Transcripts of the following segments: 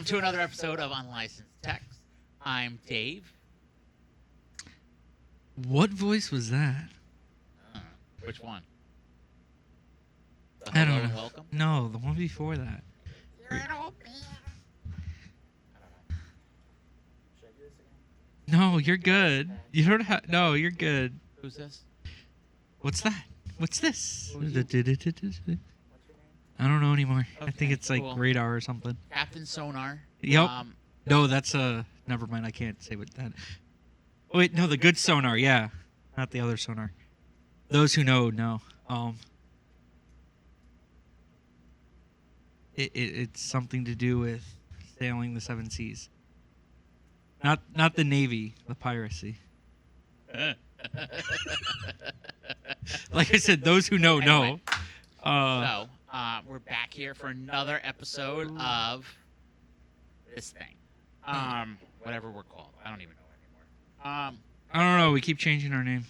Welcome to another episode of Unlicensed Text. I'm Dave. What voice was that? Which one? The I hello don't and know. welcome? No, the one before that. You're an old man. Should I do this again? No, you're good. You don't have. No, you're good. Who's this? What's that? What's this? Who are you? What's your name? I don't know anymore. I think Okay, it's like cool. radar or something. Captain Sonar. Yep. No, that's Never mind. I can't say what that. Oh, wait, no, the good sonar. Yeah, not the other sonar. Those who know know. It's something to do with sailing the seven seas. Not the Navy, the piracy. Like I said, those who know know. So, we're back here for another episode of this thing. Whatever we're called. I don't even know anymore. I don't know. We keep changing our name.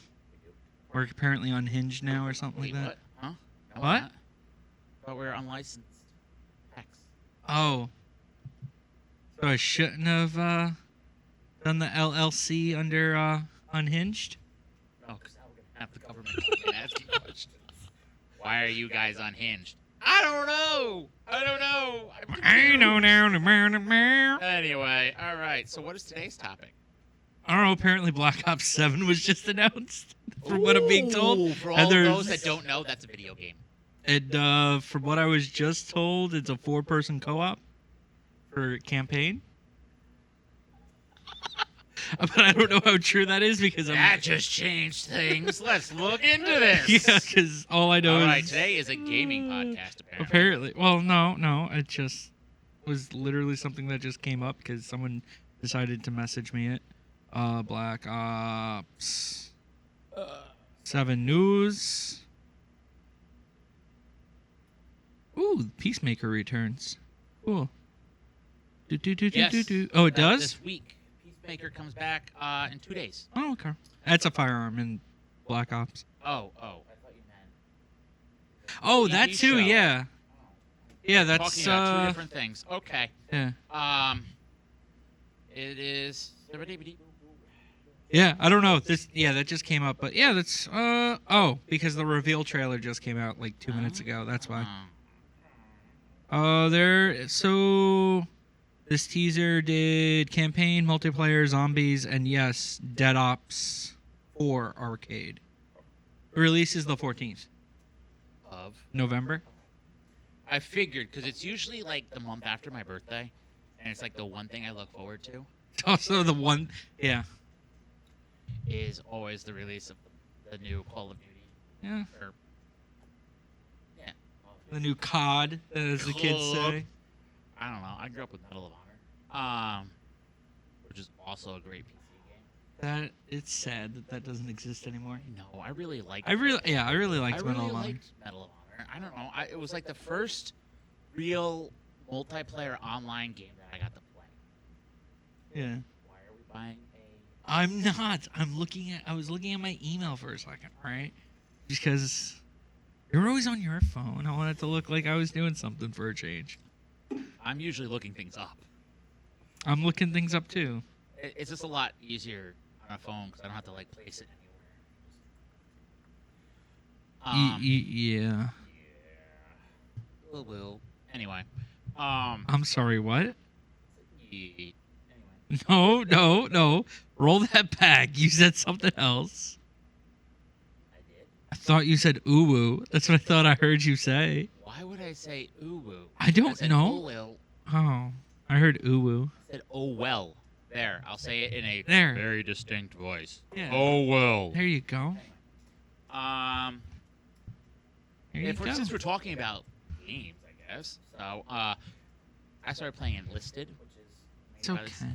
We're apparently unhinged now or something Wait, like that. what? Huh? No, What? we're not. But we're unlicensed text. Oh. So I shouldn't have done the LLC under unhinged? Oh, because now we're going to have the government come and asking questions. Why are you guys unhinged? I don't know. I know now. Anyway, all right. So what is today's topic? I don't know. Apparently Black Ops 7 was just announced, from what I'm being told. For all And there's- those that don't know, that's a video game. And from what I was just told, it's a 4-person co-op for campaign. But I don't know how true that is because That just changed things. Let's look into this. Yeah, because all I know All is... right, today is a gaming podcast, apparently. Apparently. Well, no. It just was literally something that just came up because someone decided to message me it. Black Ops 7 news. Ooh, Peacemaker returns. Cool. Yes. Oh, it does? This week. Peacemaker comes back in 2 days. Oh, okay. That's a firearm in Black Ops. Oh. I thought you meant... Oh, TV that too, show. yeah. Yeah, that's... Talking about two different things. Okay. Yeah. It is... Yeah, I don't know. That just came up, but yeah, that's because the reveal trailer just came out like 2 minutes ago. That's why. So this teaser did campaign, multiplayer, zombies, and yes, Dead Ops 4 arcade. Release is the 14th Of... November. I figured, because it's usually like the month after my birthday, and it's like the one thing I look forward to Also the one, yeah, is always the release of the new Call of Duty. yeah, Or, yeah. the new COD, as the kids say. I don't know. I grew up with Medal of Honor, which is also a great PC game. That it's sad that doesn't exist anymore. No, I really liked. I really liked I Medal really of Honor. liked Medal of Honor. I don't know. It was like the first real multiplayer online game that I got to play. Yeah. Why are we buying a? I'm not. I was looking at my email for a second, right? Just because you're always on your phone. I wanted to look like I was doing something for a change. I'm usually looking things up. I'm looking things up too. It's just a lot easier on a phone because I don't have to like place it anywhere. Yeah. Well. Anyway. I'm sorry. What? Anyway. No. Roll that back. You said something else. I did. I thought you said ooh. That's what I thought I heard you say. Why would I say ooh woo? I don't said, know. Oh well. Oh, I heard ooh. I said oh well. There, I'll say it in a There. very distinct voice. Yeah. Oh well. There you go. Since we're talking about games, I guess. So, I started playing Enlisted, which is It's made by okay.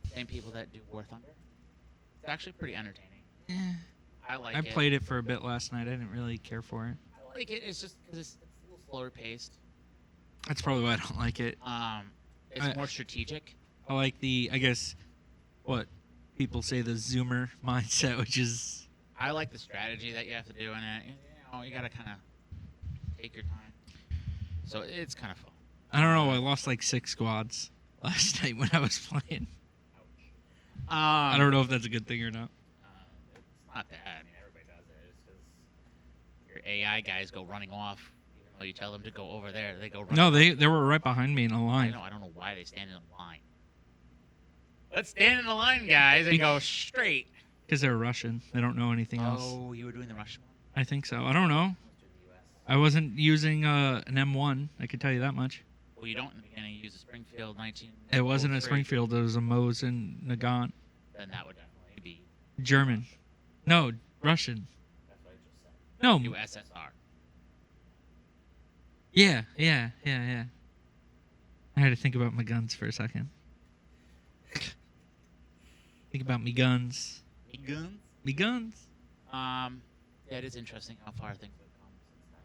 the same people that do War Thunder. It's actually pretty entertaining. Yeah. I like I it. played it for a bit last night. I didn't really care for it. I like it. It's just because it's a little slower paced. That's probably why I don't like it. It's more strategic. I like I guess, what people say the zoomer mindset, which is... I like the strategy that you have to do in it. You gotta kind of take your time. So it's kind of fun. I don't know. I lost like 6 squads last night when I was playing. I I don't know if that's a good thing or not. It's not that. I mean, everybody does it. It's just your AI guys go running off. Even though you tell them to go over there, they go running. No, off. they were right behind me in a line. I don't know why they stand in a line. Let's stand in the line, guys, and go straight. Because they're Russian. They don't know anything else. Oh, you were doing the Russian one? I think so. I don't know. Let's do the US. I wasn't using an M1. I could tell you that much. Well, you don't in the beginning. You use a Springfield 19. It wasn't a Springfield. It was a Mosin Nagant. Then that would definitely be German. No, Russian. That's what I just said. No. USSR. Yeah. I had to think about my guns for a second. Think about me guns. Guns? Me guns. Yeah, it is interesting how far things have come since then.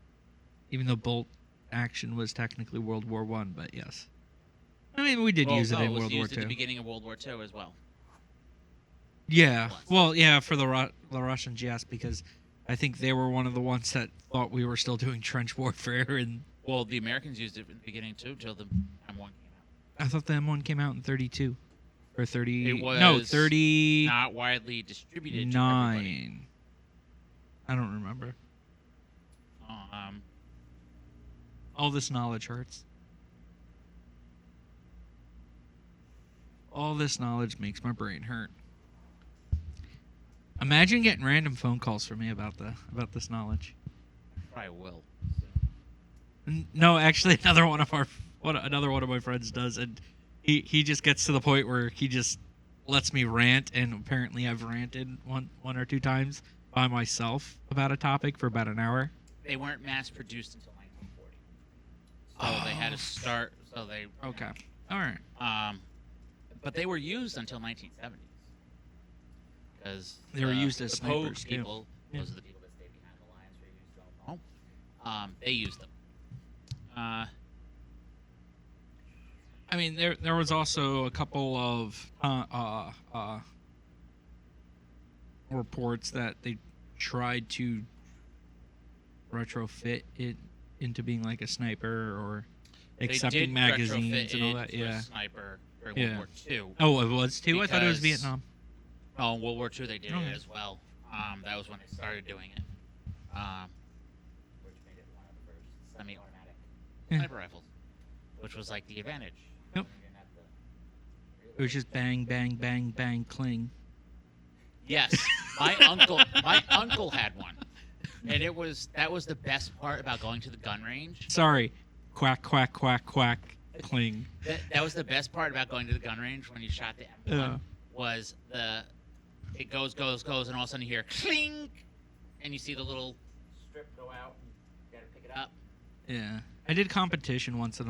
Even though bolt action was technically World War One, but yes. I mean, we did use it in was World War used at the Two. beginning of World War II as well. Yeah. Was. Well, yeah, for the Russians, yes, because I think they were one of the ones that thought we were still doing trench warfare, and Well, the Americans used it in the beginning too, till the M1 came out. I thought the M1 came out in 32 or 30. It was no, 39. not widely distributed to everybody. I don't remember. All this knowledge hurts. All this knowledge makes my brain hurt. Imagine getting random phone calls from me about this knowledge. Probably will. No, actually, another one of my friends does, and he just gets to the point where he just lets me rant, and apparently I've ranted one or two times by myself about a topic for about an hour. They weren't mass produced until 1940, so they had to start. So they Okay, all right. But they were used until 1970s because They were used as the snipers, Pogue too. people. Yeah. Those are the people that stay behind the lines or use drone home. They used them. I mean, there was also a couple of reports that they tried to retrofit it into being like a sniper or accepting magazines and all that. Yeah. Sniper during Yeah. World War II. Oh, it was too. I thought it was Because- Vietnam. Oh, World War II they did Okay. it as well. That was when they started doing it. Which made it one of the first semi-automatic Yeah. sniper rifles, which was like the advantage. Yep. You didn't have to- It was just bang, bang, bang, bang, cling. Yes, my uncle had one, and that was the best part about going to the gun range. Sorry, quack, quack, quack, quack, cling. That was the best part about going to the gun range when you shot the M1 Yeah. was it goes, and all of a sudden you hear clink, and you see the little strip go out, and you gotta pick it up. Yeah, I did competition once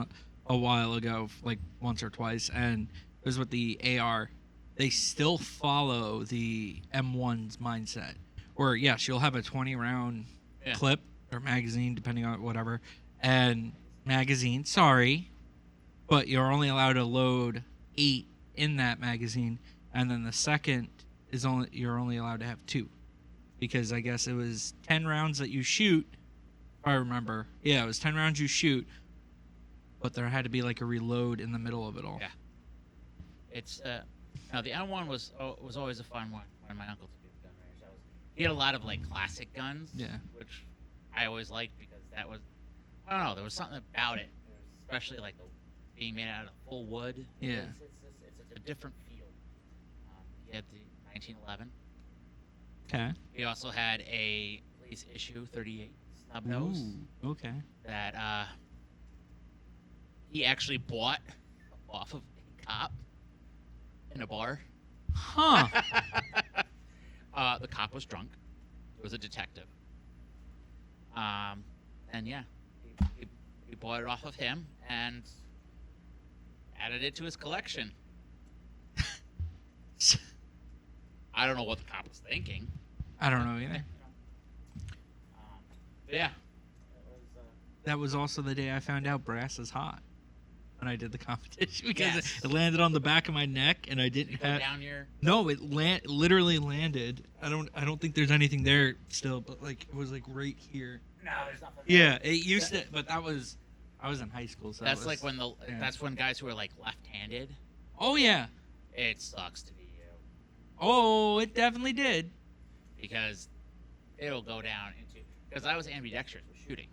a while ago, like once or twice, and it was with the AR. They still follow the M1's mindset, where yes, you'll have a 20-round Yeah. clip or magazine, depending on whatever, and magazine. Sorry, but you're only allowed to load 8 in that magazine, and then the second is you're only allowed to have 2, because I guess it was 10 rounds that you shoot. If I remember, yeah, it was 10 rounds you shoot, but there had to be like a reload in the middle of it all. Yeah. It's now the M1 was always a fun one when my uncle took me to the gun range. He had a lot of like classic guns, Yeah. which I always liked because that was I don't know, there was something about it, especially like being made out of full wood. Yeah. It's a different feel. He had the 1911. Okay. He also had a police issue 38 snub nose Ooh, okay. that he actually bought off of a cop in a bar. Huh. The cop was drunk. It was a detective. And yeah, he bought it off of him and added it to his collection. I don't know what the cop was thinking. I don't know either. But yeah. That was also the day I found out brass is hot when I did the competition, because Yes. it landed on the back of my neck and I Did didn't you go have. down your... No, it literally landed. I don't think there's anything there still, but like it was like right here. No, there's nothing. Yeah, it used to, but that was I was in high school, so That's that was, like when yeah. that's when guys who are like left-handed. Oh yeah. It sucks to be you Oh, it definitely did. because it'll go down into because I was ambidextrous with shooting,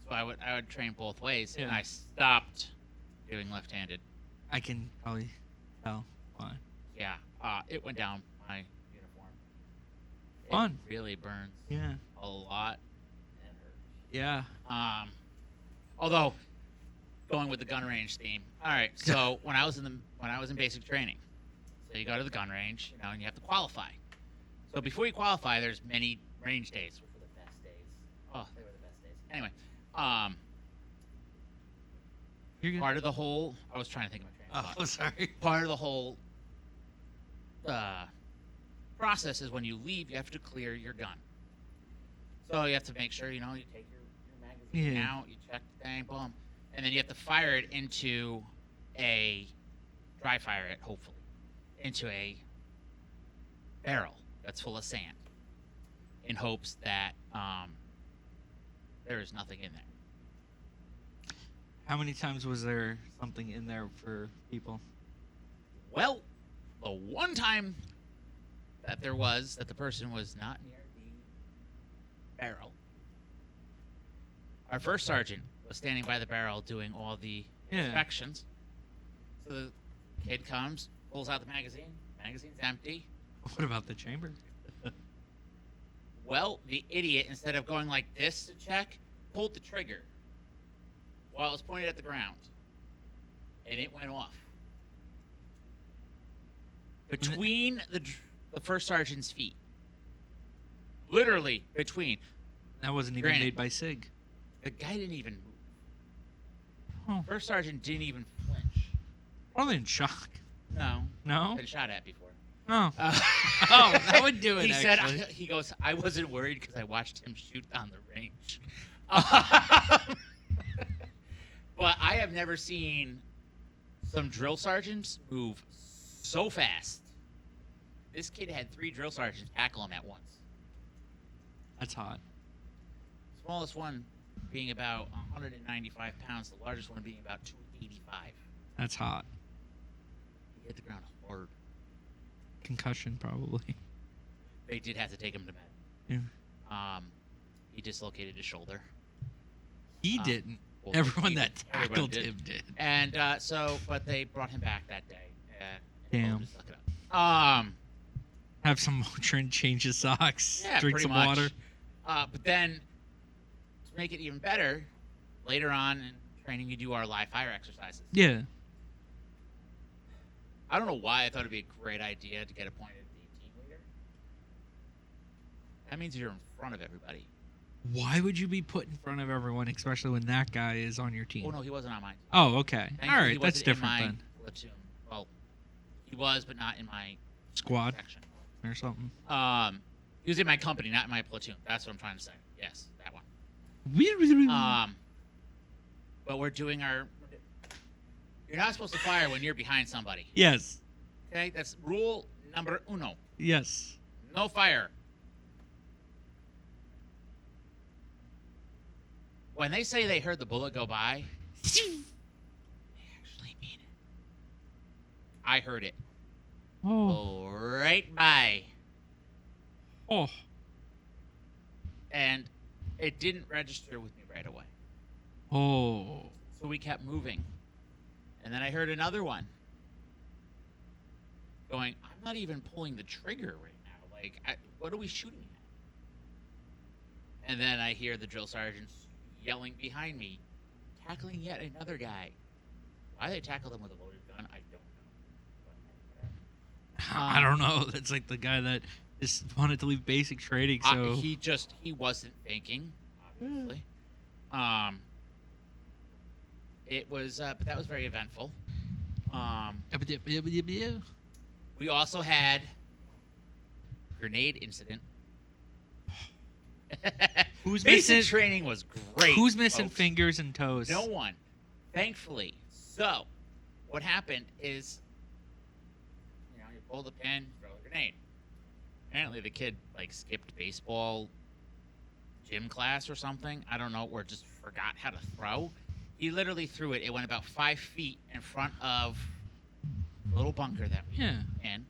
so I would train both ways, and Yeah. I stopped doing left-handed. I can probably tell why. Yeah, it went down my uniform. Fun. It really burns Yeah. a lot and hurts. Yeah. Although going with the gun range theme. All right, so when I was in basic training, so you go to the gun range, and you have to qualify. So before you qualify, there's many range days, which were the best days. Oh, they were the best days. Anyway, You're good. part of the whole I was trying to think of my train of thought. Sorry. Part of the whole process is when you leave, you have to clear your gun. So you have to make sure, you take your magazine Yeah. out, you check the thing, boom. And then you have to fire it into dry fire it, hopefully, into a barrel that's full of sand in hopes that there is nothing in there. How many times was there something in there for people? Well, the one time that the person was not near the barrel, our first sergeant was standing by the barrel doing all the Yeah. inspections. So the kid comes, pulls out the magazine's empty. What about the chamber? Well, the idiot, instead of going like this to check, pulled the trigger while it was pointed at the ground. And it went off. Between the first sergeant's feet. Literally between. That wasn't even Granted. made by SIG. The guy didn't even move. Oh. First sergeant didn't even flinch. Probably in shock. No. No? Been shot at before. Oh. Uh, Oh, that would do it, He actually. said, he goes, I wasn't worried because I watched him shoot on the range. But I have never seen some drill sergeants move so fast. This kid had 3 drill sergeants tackle him at once. That's hot. Smallest one being about 195 pounds, the largest one being about 285. That's hot. He hit the ground hard. Concussion, probably. They did have to take him to med. Yeah. He dislocated his shoulder. He didn't. Well, Everyone he- that everyone tackled did. him did. And but they brought him back that day. Damn. Just suck it up. Have some Motrin, change his socks, Yeah, drink pretty some much. water. But then, to make it even better, later on in training, you do our live fire exercises. Yeah. I don't know why I thought it'd be a great idea to get appointed to be team leader. That means you're in front of everybody. Why would you be put in front of everyone, especially when that guy is on your team? Oh no, he wasn't on my team. Oh, okay. Thankfully, All he right, that's wasn't in different my then. platoon. Well, he was, but not in my Squad section. or something. He was in my company, not in my platoon. That's what I'm trying to say. Yes, that one. But we're doing our. You're not supposed to fire when you're behind somebody. Yes. Okay, that's rule number uno. Yes. No fire. When they say they heard the bullet go by, they actually mean it. I heard it. Oh. Go right by. Oh. And it didn't register with me right away. Oh. So we kept moving. And then I heard another one going, I'm not even pulling the trigger right now. Like, what are we shooting at? And then I hear the drill sergeants yelling behind me, tackling yet another guy. Why they tackled him with a loaded gun, I don't know. I don't know. That's like the guy that just wanted to leave basic training, so He wasn't thinking, obviously. It was, but that was very eventful. We also had a grenade incident. Who's Basic missing training was great. Who's missing folks. fingers and toes? No one, thankfully. So, what happened is, you pull the pin, throw a grenade. Apparently, the kid skipped baseball gym class or something. I don't know, or just forgot how to throw. He literally threw it. It went about 5 feet in front of the little bunker that we Yeah. in,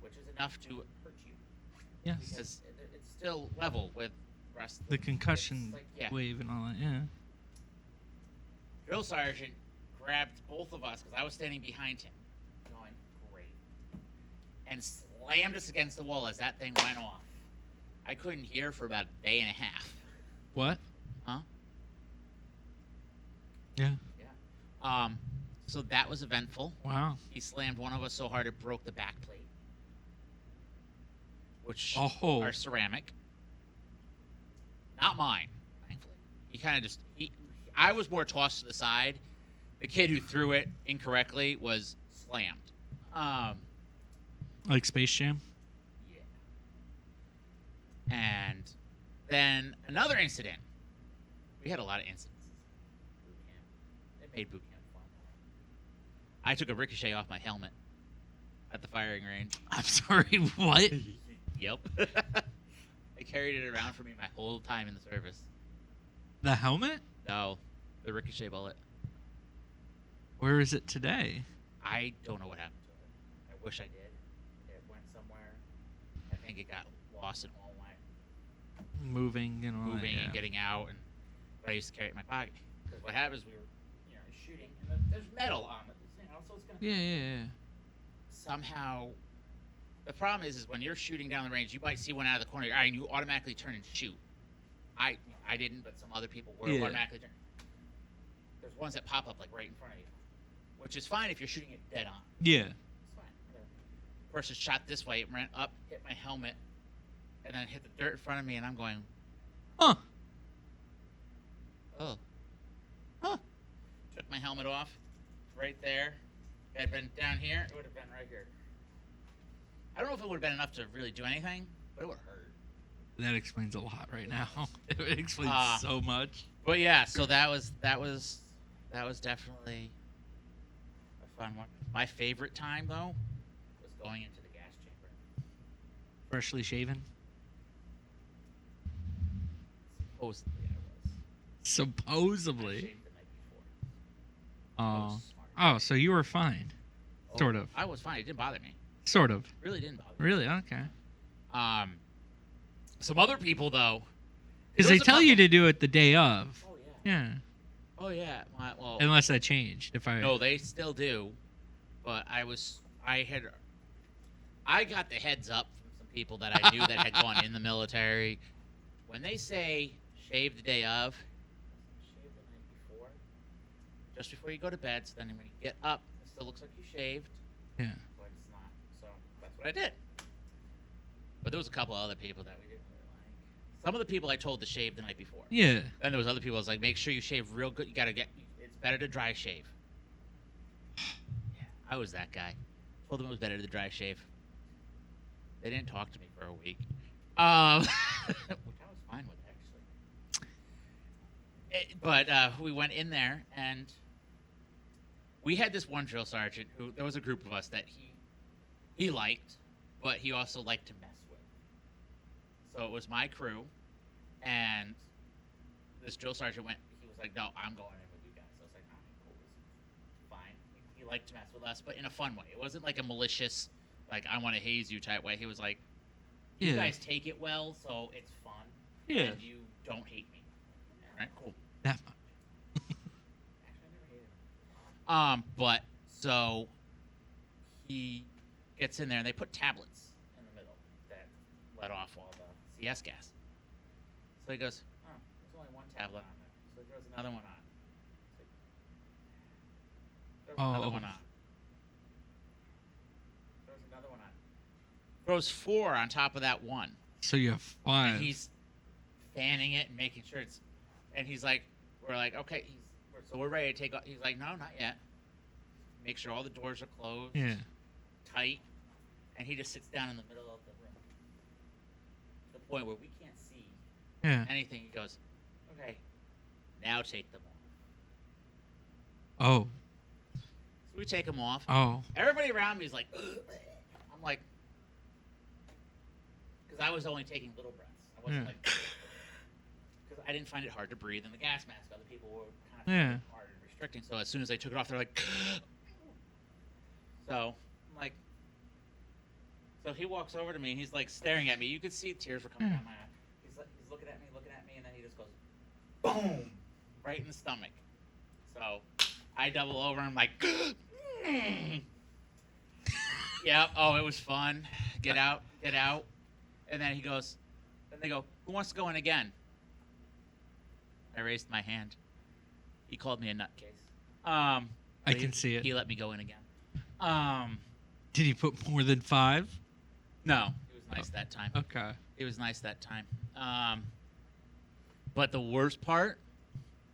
which is enough to hurt you Yes. because it's still level with the rest of The concussion it's yeah. wave and all that. Yeah. Drill sergeant grabbed both of us because I was standing behind him, going great, and slammed us against the wall as that thing went off. I couldn't hear for about a day and a half. What? Huh? Yeah. Yeah. So that was eventful. Wow. He slammed one of us so hard it broke the back plate, which Oh. are ceramic. Not mine, thankfully. He kind of just I was more tossed to the side. The kid who threw it incorrectly was slammed. Like Space Jam? Yeah. And then another incident. We had a lot of incidents. Boot camp. It made boot camp fun. I took a ricochet off my helmet at the firing range. I'm sorry, what? Yep. I carried it around for me my whole time in the service. The helmet? No, the ricochet bullet. Where is it today? I don't know what happened to it. I wish I did. It went somewhere. I think it got lost in all my Moving and all that. moving Yeah. and getting out. And but I used to carry it in my pocket because what happens? We were, shooting, and there's metal on it. So it's gonna Yeah. somehow. The problem is when you're shooting down the range, you might see one out of the corner of your eye, and you automatically turn and shoot. I didn't, but some other people were automatically turning. There's ones that pop up like right in front of you, which is fine if you're shooting it dead on. Yeah. It's fine. Whatever. Person shot this way, it ran up, hit my helmet, and then hit the dirt in front of me, and I'm going, Huh. oh. Huh. Took my helmet off, right there. If it had been down here, it would have been right here. I don't know if it would have been enough to really do anything, but it would have hurt. That explains a lot right now. It explains so much. But yeah, so that was definitely a fun one. My favorite time though was going into the gas chamber. Freshly shaven? Supposedly I was. I Supposedly. shaved the night before. I Oh. was smart. Oh, so you were fine. Oh, Sort of. I was fine. It didn't bother me. Sort of. Really didn't bother me. Really? Okay. Some other people though. Because there they was a tell you couple- to do it the day of. Oh yeah. Yeah. Oh yeah. Well. Unless that changed. If I. No, they still do. But I got the heads up from some people that I knew that had gone in the military. When they say shave the day of, shave the night before, just before you go to bed. So then when you get up, it still looks like you shaved, Yeah. but it's not. So that's what I did. But there was a couple other people that we didn't really like. Some of the people I told to shave the night before. Yeah. Then there was other people I was like, make sure you shave real good. You gotta get. It's better to dry shave. Yeah, I was that guy. Told them it was better to dry shave. They didn't talk to me for a week, which I was fine with actually. But we went in there and we had this one drill sergeant who there was a group of us that he liked, but he also liked to mess with. So it was my crew, and this drill sergeant he was like, no, I'm going in with you guys. I was like, all right, cool, this is fine. He liked to mess with us, but in a fun way. It wasn't like a malicious, like, I want to haze you type way. He was like, you Yeah. guys take it well, so it's fun. Yeah. And you don't hate me. All right, cool. That much. Actually, I never hated him. But so he gets in there, and they put tablets in the middle that let off all the CS gas. So he goes, oh, there's only one tablet on there. So he throws another one on. Throws another one on. Throws another one on. Throws 4 on top of that one. So you have 5. And he's fanning it and making sure it's. And he's like, we're like, okay, so we're ready to take off. He's like, no, not yet. Make sure all the doors are closed. Yeah. Tight. And he just sits down in the middle of the room. To the point where we can't see Yeah. anything. He goes, okay, now take them off. Oh. So we take them off. Oh. Everybody around me is like, ugh. I'm like, because I was only taking little breaths. I wasn't Yeah. like, because I didn't find it hard to breathe in the gas mask. Other people were kind of Yeah. hard and restricting. So as soon as they took it off, they're like, so I'm like, so he walks over to me and he's like staring at me. You could see tears were coming down my eye. He's looking at me, and then he just goes, boom, right in the stomach. So I double over. I'm like, yep. Oh, it was fun. Get out. And then he goes, and they go, who wants to go in again? I raised my hand. He called me a nutcase. I can see it. He let me go in again. Did he put more than 5? No, it was nice that time. Okay. It was nice that time. But the worst part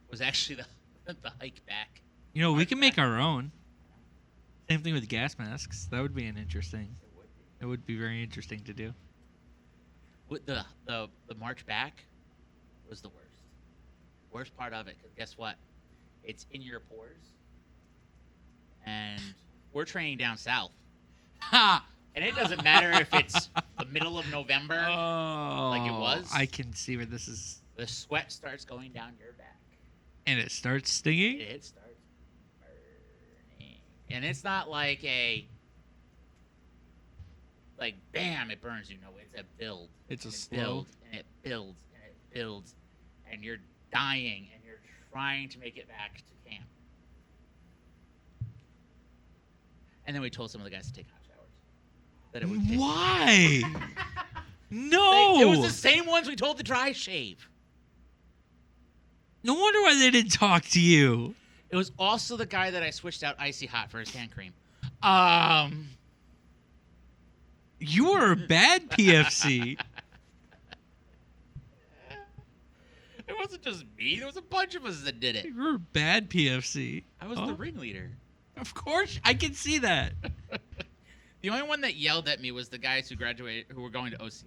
was actually the hike back. You know, we can make our own. Same thing with gas masks. That would be an interesting. It would be very interesting to do. With the march back was the worst. Worst part of it, because guess what? It's in your pores. And we're training down south. Ha! And it doesn't matter if it's the middle of November, like it was. I can see where this is. The sweat starts going down your back. And it starts stinging? It starts burning. And it's not like bam, it burns you. No, it's a build. It's a And it slow. builds, and it builds, and it builds. And you're dying, and you're trying to make it back to camp. And then we told some of the guys to take hot showers. That it would Why? No! It was the same ones we told to dry shave. No wonder why they didn't talk to you. It was also the guy that I switched out icy hot for his hand cream. You were a bad PFC. It wasn't just me. There was a bunch of us that did it. You were a bad PFC. I was the ringleader. Of course, I can see that. The only one that yelled at me was the guys who graduated, who were going to OCS.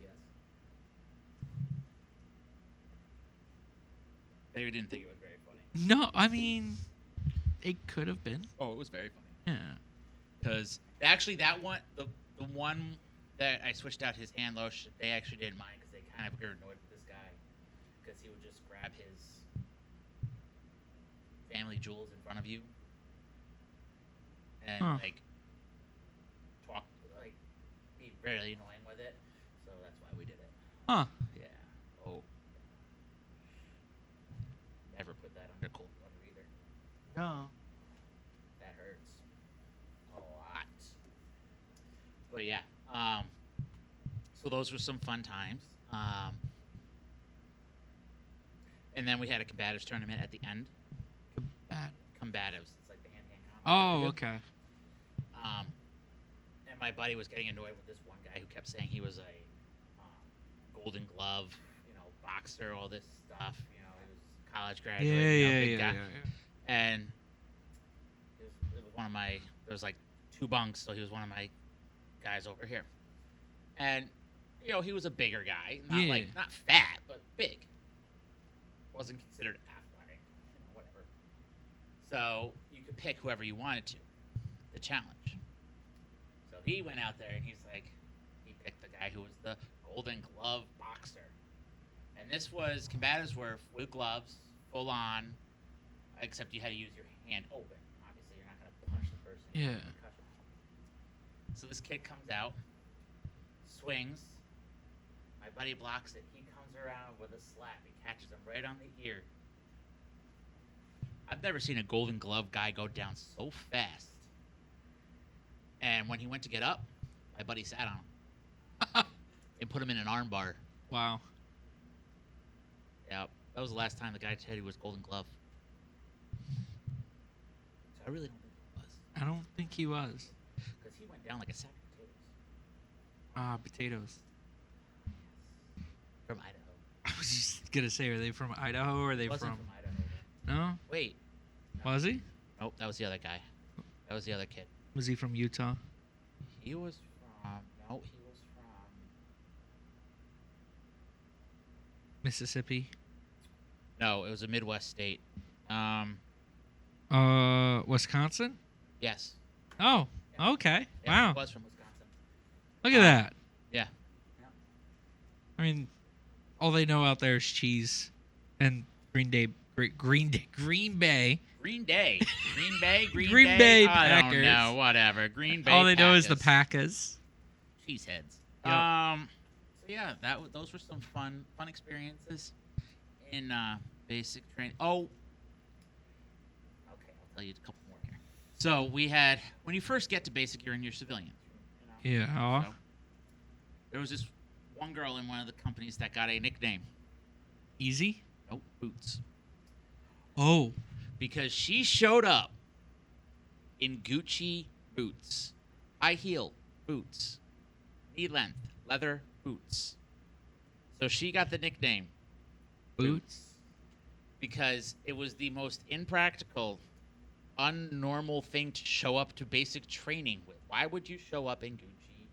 They didn't think it was very funny. No, I mean, it could have been. Oh, it was very funny. Yeah. Because actually, that one, the one that I switched out his hand lotion, they actually didn't mind because they kind of were annoyed with this guy because he would just grab his family jewels in front of you and like talk, like be really annoying with it. So that's why we did it. Huh. Yeah. Oh. Never put that under cold water either. No. That hurts a lot. But yeah, so those were some fun times. And then we had a combatives tournament at the end. Combatives. It's like the hand-to-hand combat. Oh, okay. And my buddy was getting annoyed with this one guy who kept saying he was a Golden Glove, boxer, all this stuff. He was a college graduate. Big guy. And it was one of my, there was like 2 bunks, so he was one of my guys over here. And, he was a bigger guy. Not fat, but big. Wasn't considered athletic, whatever. So you could pick whoever you wanted to, the challenge. So he went out there and he picked the guy who was the Golden Glove boxer. And this was, combatives were with gloves, full on, except you had to use your hand open. Obviously, you're not going to punch the person. Yeah. So this kid comes out, swings. My buddy blocks it. He comes around with a slap. He catches him right on the ear. I've never seen a Golden Glove guy go down so fast. And when he went to get up, my buddy sat on him and put him in an arm bar. Wow. Yeah, that was the last time the guy said he was Golden Glove. So I really don't think he was. I don't think he was. Because he went down like a sack of potatoes. Potatoes. From Idaho. I was just going to say, are they from Idaho or are they Wasn't from... Idaho. No? Wait. No. Was he? Nope, that was the other guy. That was the other kid. Was he from Utah? He was from... No, he was from... Mississippi? No, it was a Midwest state. Wisconsin? Yes. Oh, Yeah. okay. Yeah, Wow. He was from Wisconsin. Look at that. Yeah. I mean, all they know out there is cheese And Green Bay. Green Day. Green Bay. Green Bay. Green Bay I don't Packers. know. Whatever. Green Bay. All they know is Packers. the Packers. Cheeseheads. Yep. So yeah, those were some fun experiences in basic training. Oh. Okay, I'll tell you a couple more here. So we had when you first get to basic, you're in your civilian. You know? Yeah. So, there was this one girl in one of the companies that got a nickname. Easy? Nope, Boots. Oh. Because she showed up in Gucci boots, high heel boots, knee length leather boots. So she got the nickname Boots? because it was the most impractical, unnormal thing to show up to basic training with. Why would you show up in Gucci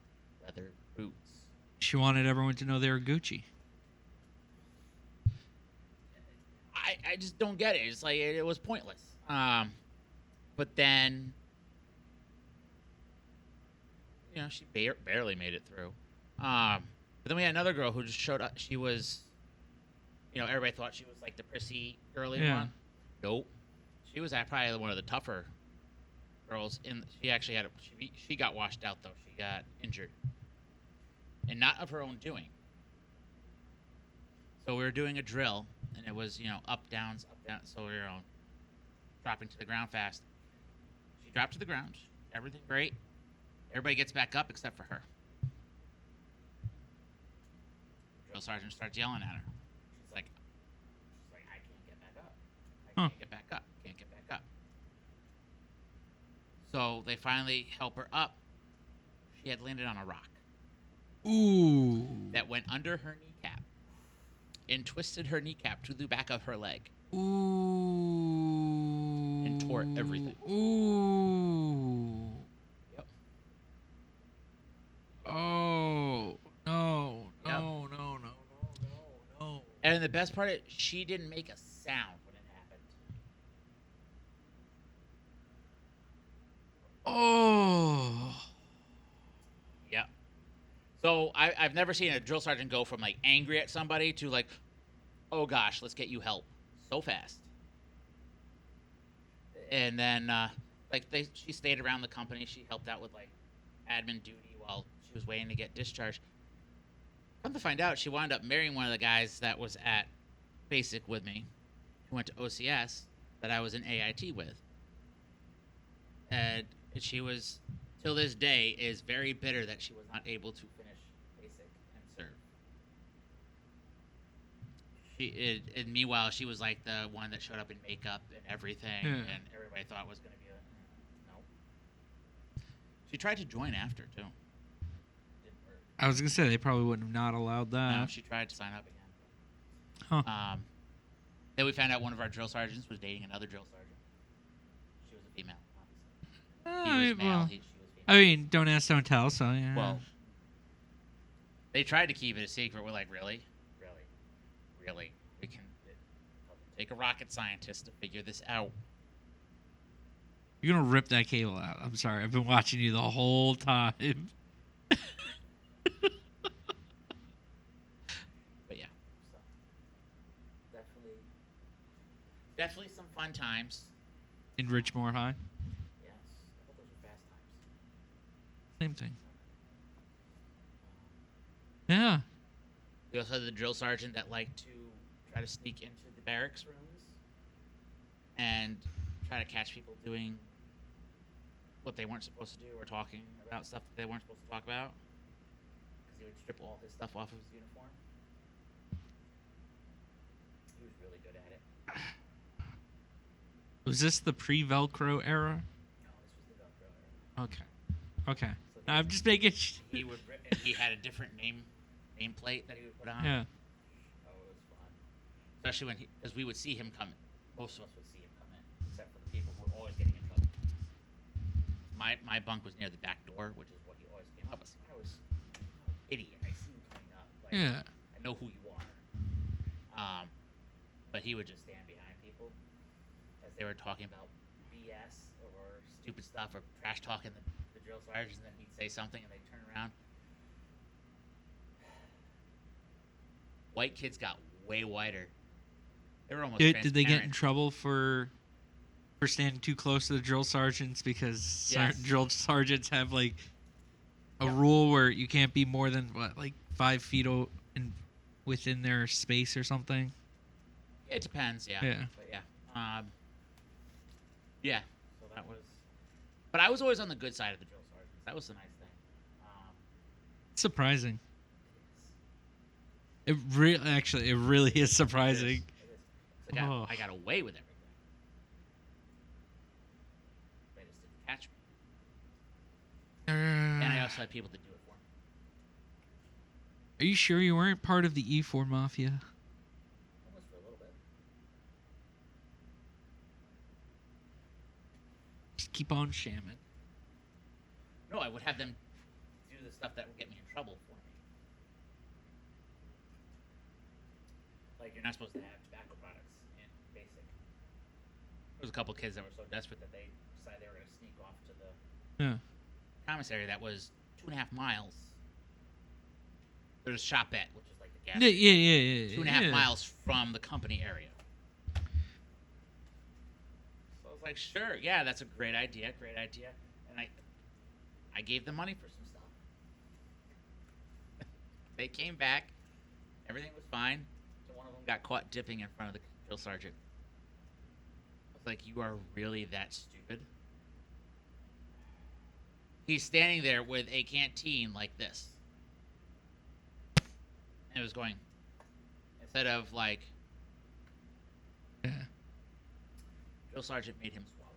leather boots? She wanted everyone to know they were Gucci. I just don't get it. It's like it was pointless. But then, you know, she barely made it through. But then we had another girl who just showed up. She was, you know, everybody thought she was like the prissy girly one. Nope. She was probably one of the tougher girls. She actually had she got washed out though. She got injured, and not of her own doing. So we were doing a drill, and it was, you know, up, down. So we were dropping to the ground fast. She dropped to the ground. Everything great. Everybody gets back up except for her. The drill sergeant starts yelling at her. She's like, I can't get back up. I can't get back up. Can't get back up. So they finally help her up. She had landed on a rock. Ooh. That went under her kneecap and twisted her kneecap to the back of her leg. Ooh. And tore everything. Ooh. Yep. Oh. No. Yep. No. And the best part is she didn't make a sound when it happened. Oh. Yep. So I've never seen a drill sergeant go from like angry at somebody to like, oh gosh, let's get you help so fast. And then she stayed around the company. She helped out with like admin duty while she was waiting to get discharged. Come to find out, she wound up marrying one of the guys that was at basic with me, who went to OCS, that I was in AIT with. And she was, till this day, is very bitter that she was not able to finish basic and serve. And meanwhile, she was like the one that showed up in makeup and everything, and everybody thought was going to be no. She tried to join after too. Didn't work. I was gonna say they probably would have not allowed that. No, she tried to sign up again. Huh. Then we found out one of our drill sergeants was dating another drill sergeant. She was a female, obviously. He was male. She was female. I mean, don't ask, don't tell. So yeah. Well, they tried to keep it a secret. We're like, really? We can take a rocket scientist to figure this out. You're gonna rip that cable out. I'm sorry. I've been watching you the whole time. But yeah, so definitely some fun times. In Richmore High. Yes, I thought those were fast times. Same thing. Yeah. We also had the drill sergeant that liked to try to sneak into the barracks rooms and try to catch people doing what they weren't supposed to do or talking about stuff that they weren't supposed to talk about. Because he would strip all his stuff off of his uniform. He was really good at it. Was this the pre-Velcro era? No, this was the Velcro era. Okay. So No, I'm just making. he had a different nameplate that he would put on. Yeah. Oh, it was fun. Especially because we would see him come in. Most of us would see him come in, except for the people who were always getting in trouble. My bunk was near the back door, which is what he always came up with. I was an idiot. I see him coming up. Like, Yeah. I know who you are. But he would just stand behind people as they were talking about BS or stupid stuff or trash talking the drill sergeants, and then he'd say something and they'd turn around. White kids got way whiter They were almost Did they get in transparent. trouble for standing too close to the drill sergeants because Yes. drill sergeants have like a Yep. rule where you can't be more than like 5 feet within their space or something? It depends, yeah. Yeah. But yeah. Yeah. So that was. But I was always on the good side of the drill sergeants. That was the nice thing. Surprising. It really is surprising. It is. I got away with everything. They just didn't catch me. And I also had people to do it for me. Are you sure you weren't part of the E4 Mafia? Almost for a little bit. Just keep on shamming. No, I would have them do the stuff that would get me in trouble for me. Like, you're not supposed to have tobacco products in basic. There was a couple kids that were so desperate that they decided they were going to sneak off to the Yeah. commissary that was 2.5 miles. There's a shopette, which is like the gas Yeah, station. yeah. 2.5 miles from the company area. So I was like, sure, yeah, that's a great idea. And I gave them money for some stuff. They came back. Everything was fine. So one of them got caught dipping in front of the drill sergeant. I was like, you are really that stupid? He's standing there with a canteen like this. And it was going, instead of like, Yeah. drill sergeant made him swallow.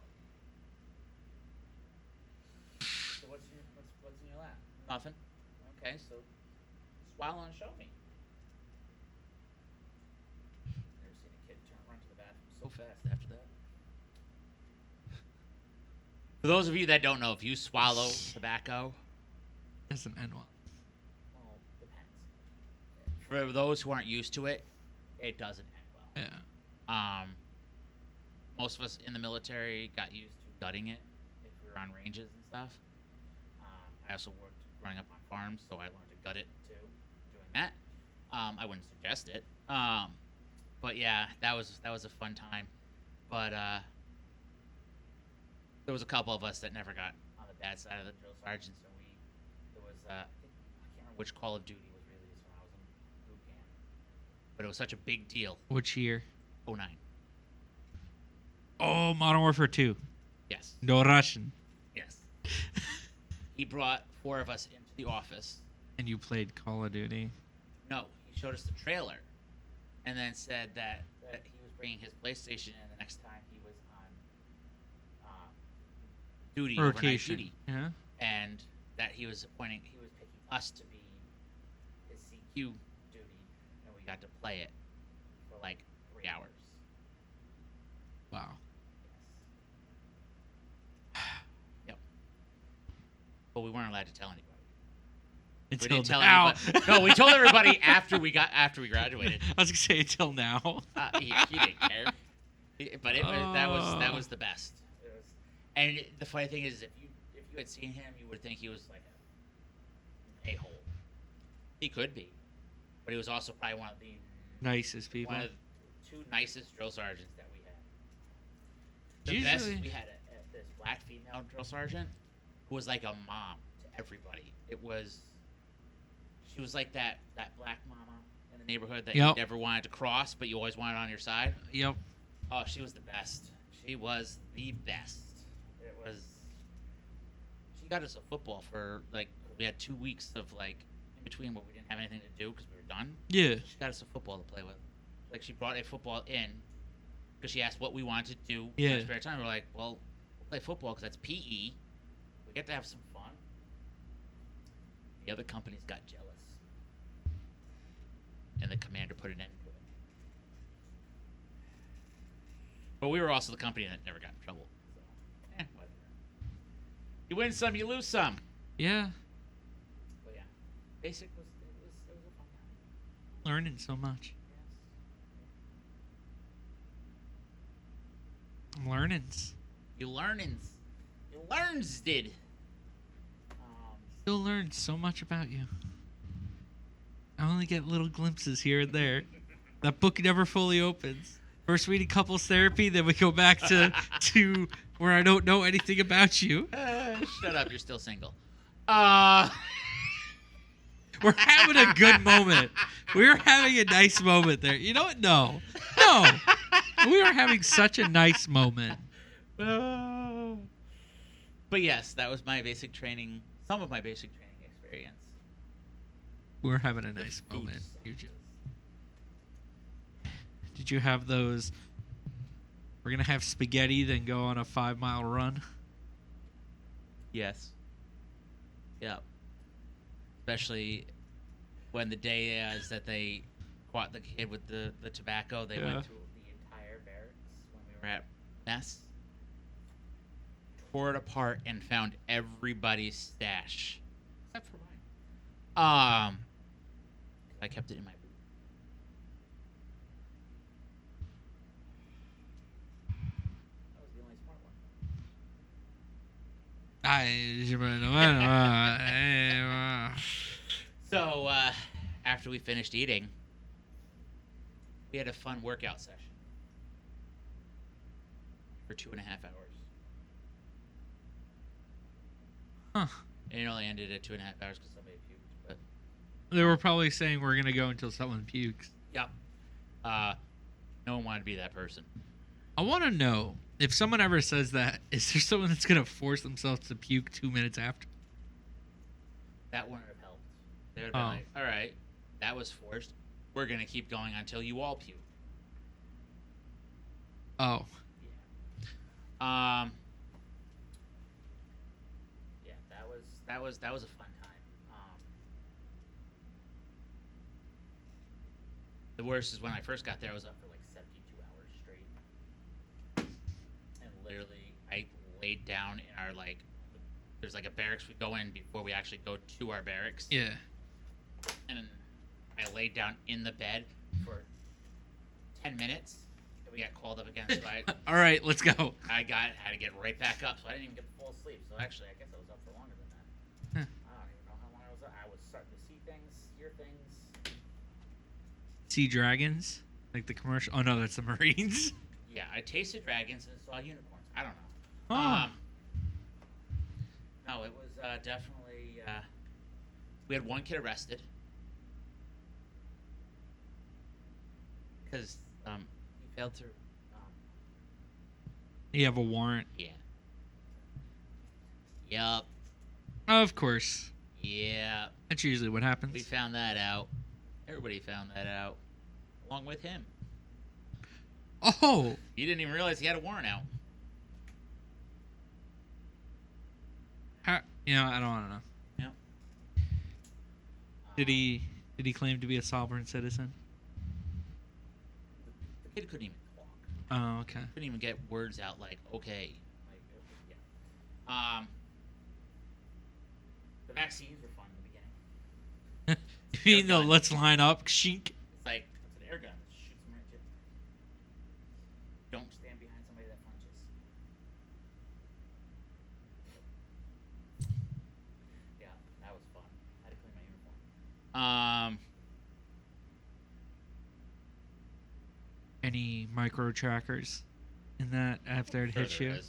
So what's in your lap? Nothing. Okay, so swallow and show me. Never seen a kid run to the bathroom so fast after that. For those of you that don't know, if you swallow tobacco, Doesn't end well. well, depends. For those who aren't used to it, it doesn't end well. Yeah. Most of us in the military got used to gutting it if we were on ranges and stuff. I also worked growing up on farms, so I learned to gut it too, doing that. I wouldn't suggest it. But yeah, that was a fun time. But there was a couple of us that never got on the bad side of the drill sergeants, and there was I can't remember which Call of Duty was released when I was in boot camp, but it was such a big deal. Which year? 09. Oh, Modern Warfare 2. Yes. No Russian. Yes. He brought 4 of us into the office. And you played Call of Duty. No, he showed us the trailer, and then said that he was bringing his PlayStation in the next time he was on duty, overnight Rotation. duty, Yeah. and that he was picking us to be his CQ duty, and we got to play it for like 3 hours. Wow. Yep. But we weren't allowed to tell anybody. We Until didn't tell now. anybody. No, we told everybody after we graduated. I was gonna say until now. He didn't care. But that was the best. And the funny thing is, if you had seen him, you would think he was like an a-hole. He could be, but he was also probably one of the Nicest people. one of the 2 nicest drill sergeants that we had. The Usually- best, we had this black female drill sergeant who was like a mom to everybody. She was like that black mama in the neighborhood that you Yep. never wanted to cross, but you always wanted on your side. Yep. Oh, she was the best. She was the best. It was. She got us a football for like we had 2 weeks of like in between where we didn't have anything to do because we were done. Yeah. She got us a football to play with. Like she brought a football in because she asked what we wanted to do in our spare time. We're like, well, we'll play football because that's PE. We get to have some fun. The other companies got jealous, and the commander put an end to it. But we were also the company that never got in trouble. So, whatever. You win some, you lose some. Yeah. But yeah, basic was a fun time. Learning so much. Yes. Learnings. You learns did. Still learn so much about you. I only get little glimpses here and there. That book never fully opens. First we need couples therapy, then we go back to where I don't know anything about you. Shut up, you're still single. Uh, We're having a good moment. We were having a nice moment there. You know what? No. No. We were having such a nice moment. but yes, that was my basic training. Some of my basic training experience. We were having a nice moment. Did you have those? We're going to have spaghetti, then go on a 5-mile run? Yes. Yep. Especially when the day is that they caught the kid with the tobacco. They went through the entire barracks when we were at mess. Tore it apart and found everybody's stash. Except for mine. I kept it in my boot. That was the only smart one. So, after we finished eating, we had a fun workout session for 2.5 hours. Huh. And it only ended at 2.5 hours because somebody puked. But They were probably saying we're going to go until someone pukes. yep. No one wanted to be that person. I want to know, if someone ever says that, is there someone that's going to force themselves to puke 2 minutes after? That wouldn't have helped. They would have been like, all right, that was forced. We're going to keep going until you all puke. Oh. Yeah. Yeah, that was a fun time. The worst is when I first got there, I was up for like 72 hours straight, and literally I laid down in our there's like a barracks we go in before we actually go to our barracks. Yeah. And I laid down in the bed for 10 minutes. We got called up again, so All right, let's go. had to get right back up, so I didn't even get full sleep. So actually, I guess I was up for longer than that. I don't even know how long I was up. I was starting to see things, hear things. See dragons? Like the commercial? Oh, no, that's the Marines. Yeah, I tasted dragons and saw unicorns. I don't know. Oh. No, it was definitely. We had one kid arrested because he failed to. You have a warrant? Yeah. Yup. Of course. Yeah. That's usually what happens. We found that out. Everybody found that out, along with him. Oh. He didn't even realize he had a warrant out. How, I don't want to know. Yeah. Did he claim to be a sovereign citizen? The kid couldn't even talk. Oh, okay. Couldn't even get words out like okay. Yeah. The vaccines were fun in the beginning. You mean the let's line up, shink? It's like it's an air gun that shoots them right at you. Don't stand behind somebody that punches. Yeah, that was fun. I had to clean my uniform. Any micro trackers in that after it hits you? I don't know.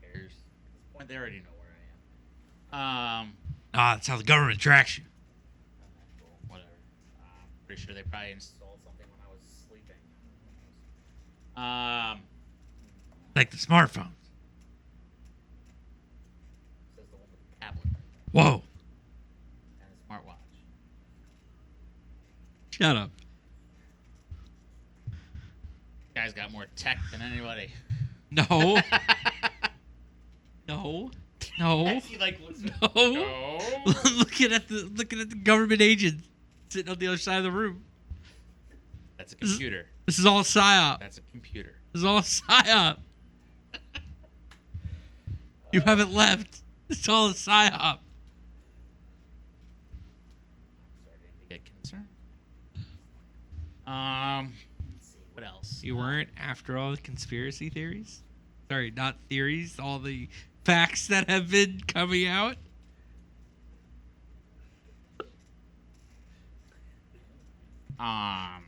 Who cares? At this point, they already know where I am. That's how the government tracks you. Cool, whatever. Pretty sure they probably installed something when I was sleeping. Like the smartphone. Says the one with the tablet right there. Whoa. And the smartwatch. Shut up. Guy's got more tech than anybody. No. No. No. He like looks at No. looking at the government agent sitting on the other side of the room. That's a computer. This is all psyop. That's a computer. This is all psyop. You haven't left. It's all a psyop. I'm starting to get concerned. Let's see what else. You weren't after all the conspiracy theories? Sorry, not theories. All the facts that have been coming out. Um,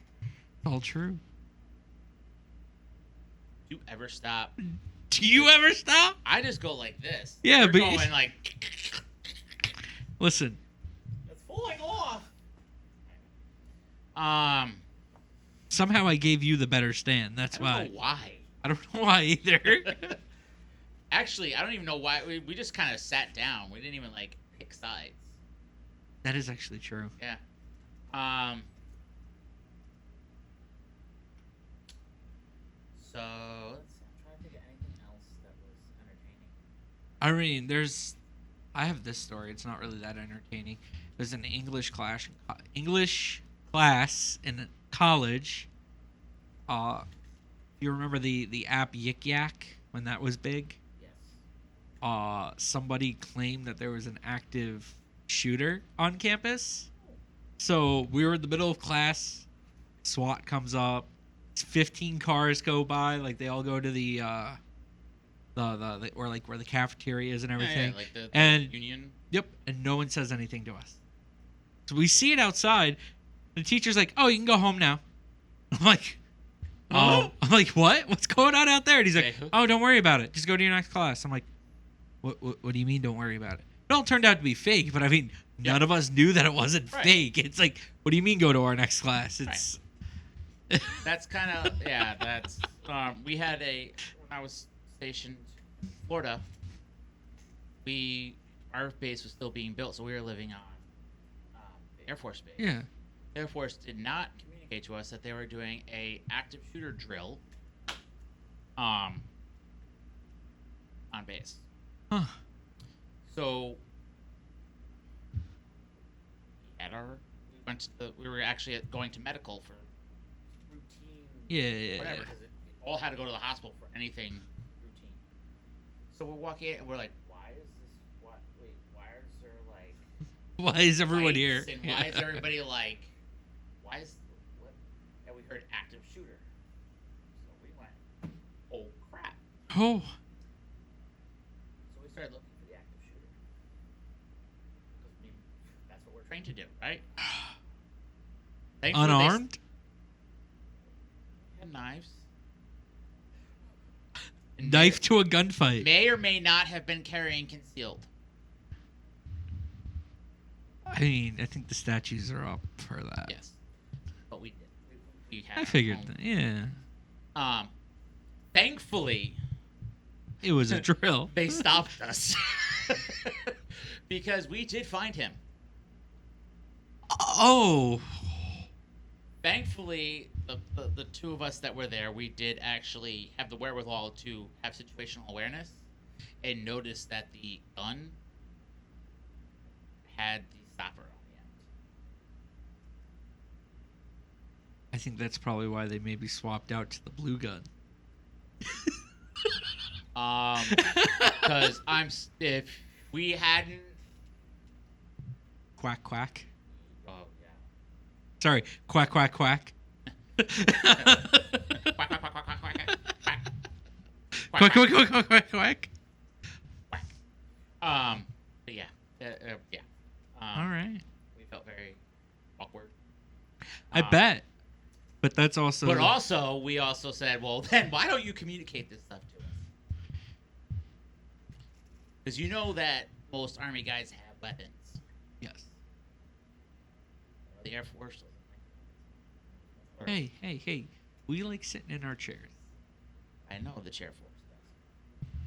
All true. you ever stop? Do you ever stop? I just go like this. Yeah, You're but going like. listen. It's falling off. Somehow I gave you the better stand. That's I don't know why. I don't know why either. Actually, I don't even know why. We just kind of sat down. We didn't even like pick sides. That is actually true. Yeah. So let's see. I'm trying to think of anything else that was entertaining. I mean, I have this story. It's not really that entertaining. There's an English class in college. You remember the app Yik Yak when that was big? Yes. Somebody claimed that there was an active shooter on campus. So we were in the middle of class. SWAT comes up. 15 cars go by. Like they all go to the or like where the cafeteria is and everything. Yeah, like the and union. Yep. And no one says anything to us. So we see it outside. The teacher's like, "Oh, you can go home now." I'm like, "Oh." I'm like, "What? What's going on out there?" And he's like, "Oh, don't worry about it. Just go to your next class." I'm like, What do you mean don't worry about it? It all turned out to be fake, but I mean, none of us knew that it wasn't fake. It's like, what do you mean go to our next class? It's That's kind of that's we had when I was stationed in Florida, our base was still being built, so we were living on the Air Force base. Yeah. The Air Force did not communicate to us that they were doing a active shooter drill on base. Huh. So we were actually going to medical for routine. Yeah. Whatever, because we all had to go to the hospital for anything routine. So we're walking in and we're like, why is there like? Why is everyone here? And why is everybody like? What? And we heard active shooter. So we went, oh crap. Oh. So we started looking for the active shooter. Because that's what we're trained to do, right? Unarmed? They had knives. Knife to a gunfight. May or may not have been carrying concealed. I mean, I think the statues are up for that. Yes. But we did. We had I figured that, yeah. Thankfully, it was a drill. They stopped us. Because we did find him. Oh. Thankfully, the two of us that were there, we did actually have the wherewithal to have situational awareness and notice that the gun had the stopper on the end. I think that's probably why they maybe swapped out to the blue gun. Because if we hadn't. Quack, quack. Oh, yeah. Sorry, quack, quack, quack. Quack, quack, quack, quack, quack, quack. But yeah. All right. We felt very awkward. I bet. But that's also. But also, we also said, well, then why don't you communicate this stuff to us? Because you know that most Army guys have weapons. Yes. The Air Force doesn't. Hey. We like sitting in our chairs. I know the Air Force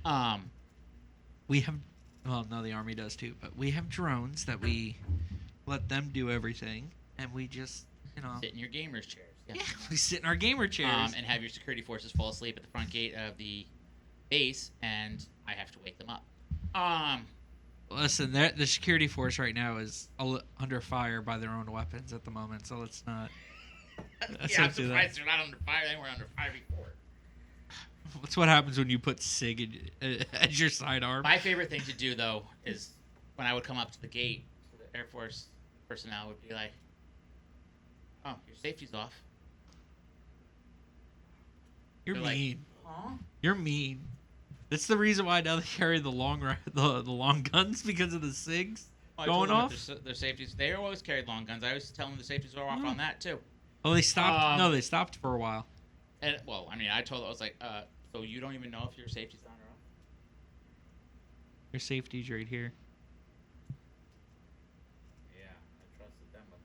does. We have. Well, no, the Army does too. But we have drones that we let them do everything. And we just, sit in your gamer's chairs. Yeah, we sit in our gamer chairs. And have your security forces fall asleep at the front gate of the base, and I have to wake them up. Listen, the security force right now is under fire by their own weapons at the moment, so let's not. I'm surprised they're not under fire. They were under fire before. That's what happens when you put SIG as your sidearm. My favorite thing to do, though, is when I would come up to the gate, the Air Force personnel would be like, "Oh, your safety's off." You're They're mean. Like, huh? You're mean. That's the reason why now they carry the long guns because of the SIGs going off. Their safeties. They always carried long guns. I always tell them the safeties are off on that too. Oh, they stopped. No, they stopped for a while. And well, I mean, I told them, I was like, So you don't even know if your safety's on or off? Your safety's right here. Yeah, I trusted them with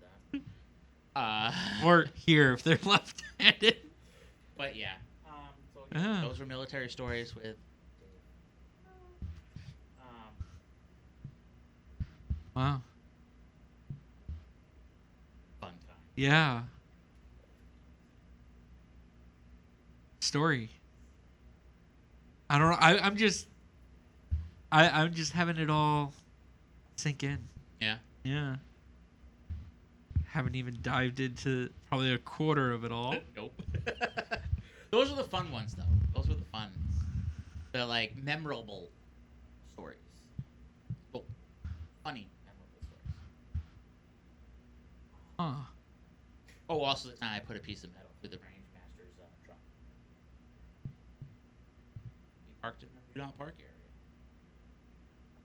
that. Or here if they're left-handed. But yeah. So Ah. those were military stories with Dave. Wow. Fun time. Yeah. Story. I don't know. I'm just having it all sink in. Yeah. Yeah. Haven't even dived into probably a quarter of it all. Nope. Those are the fun ones, though. Those were the fun. The like memorable stories. Oh, funny memorable stories. Huh. Oh, also the time I put a piece of metal through the range master's truck. He parked in the do not park area,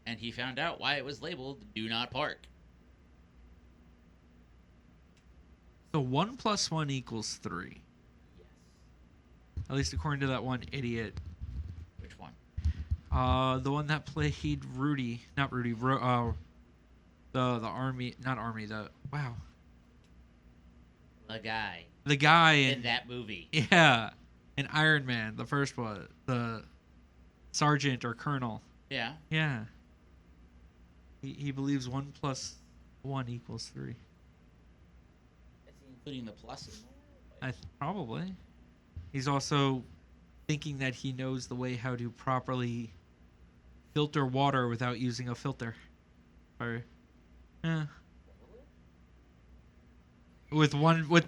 and he found out why it was labeled "Do Not Park." So 1 + 1 = 3. Yes. At least according to that one idiot. Which one? The one that played Rudy, not Rudy. The army, not army. Wow. The guy The guy in that movie. Yeah, in Iron Man, the first one, the sergeant or colonel. Yeah. Yeah. He believes 1 + 1 = 3. Is he including the plus in there? Probably. He's also thinking that he knows the way how to properly filter water without using a filter. Or, yeah. With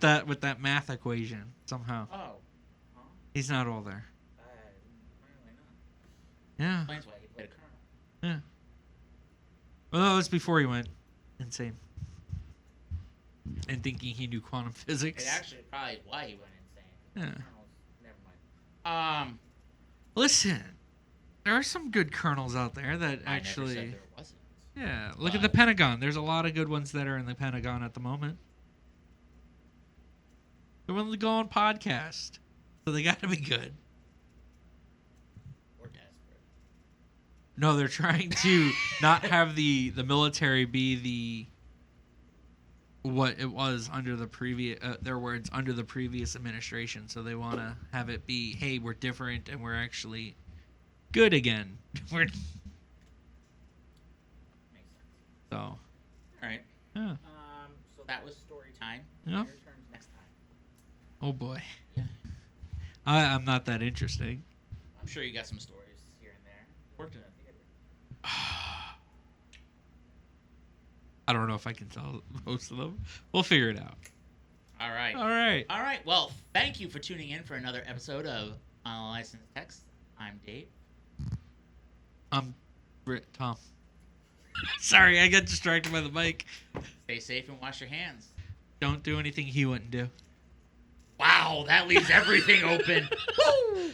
that math equation somehow. Oh. Huh? He's not all there. Apparently not. Yeah. Explains why he played a colonel. Yeah. Well, that was before he went insane. And thinking he knew quantum physics. It actually probably why he went insane. Yeah. Colonels, never mind. Listen, there are some good colonels out there that I actually. never said there wasn't. Yeah, look at the Pentagon. There's a lot of good ones that are in the Pentagon at the moment. They're willing to go on podcast, so they got to be good. We're desperate. No, they're trying to not have the military be the what it was under the previous their words under the previous administration. So they want to have it be, hey, we're different and we're actually good again. We're Makes sense. so All right. yeah. So that was story time. Yeah. Your turn next time. Oh boy. Yeah. I'm not that interesting. I'm sure you got some stories here and there. Worked in a theater. I don't know if I can tell most of them. We'll figure it out. All right. All right. All right. Well, thank you for tuning in for another episode of Unlicensed Text. I'm Dave. I'm Tom. Sorry, I got distracted by the mic. Stay safe and wash your hands. Don't do anything he wouldn't do. Wow, that leaves everything open. Woo!